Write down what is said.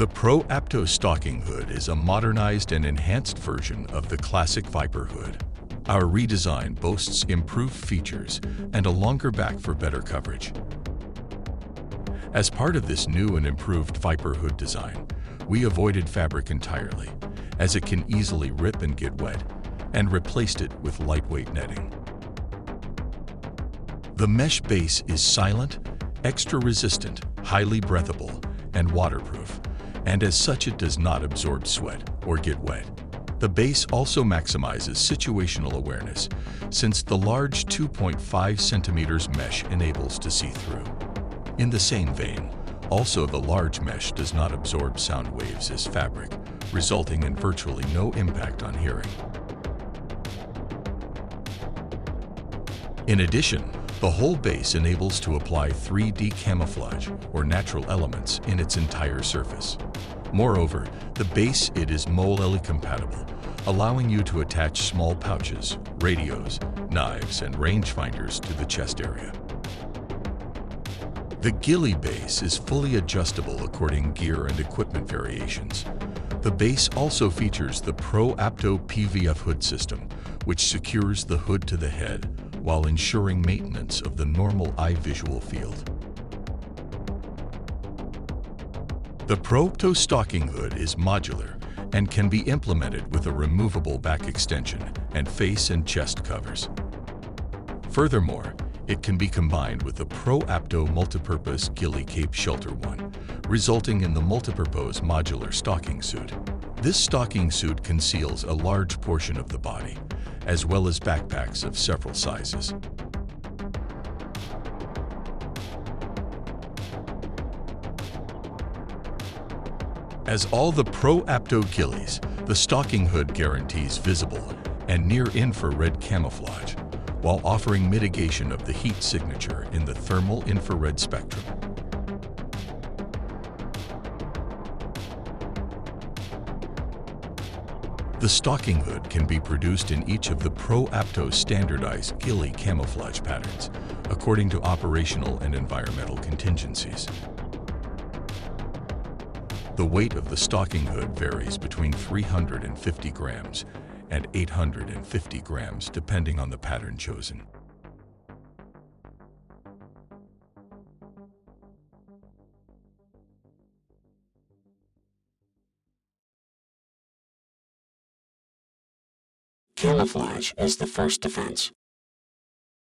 The ProApto Stalking-Hood is a modernized and enhanced version of the classic Viper hood. Our redesign boasts improved features and a longer back for better coverage. As part of this new and improved Viper hood design, we avoided fabric entirely, as it can easily rip and get wet, and replaced it with lightweight netting. The mesh base is silent, extra resistant, highly breathable, and waterproof, and as such it does not absorb sweat or get wet. The base also maximizes situational awareness, since the large 2.5 centimeters mesh enables to see through. In the same vein, also the large mesh does not absorb sound waves as fabric, resulting in virtually no impact on hearing. In addition, the whole base enables to apply 3D camouflage or natural elements in its entire surface. Moreover, the base is MOLLE-compatible, allowing you to attach small pouches, radios, knives, and rangefinders to the chest area. The Ghillie base is fully adjustable according gear and equipment variations. The base also features the ProApto PVF hood system, which secures the hood to the head while ensuring maintenance of the normal eye visual field. The ProApto Stalking-Hood is modular and can be implemented with a removable back extension and face and chest covers. Furthermore, it can be combined with the ProApto Multipurpose Ghillie Cape Shelter One, resulting in the multipurpose modular stocking suit. This stocking suit conceals a large portion of the body, as well as backpacks of several sizes. As all the ProApto Ghillies, the Stalking-Hood guarantees visible and near-infrared camouflage, while offering mitigation of the heat signature in the thermal infrared spectrum. The Stalking-Hood can be produced in each of the ProApto standardized Ghillie camouflage patterns, according to operational and environmental contingencies. The weight of the Stalking-Hood varies between 350 grams and 850 grams, depending on the pattern chosen. Camouflage as the first defense.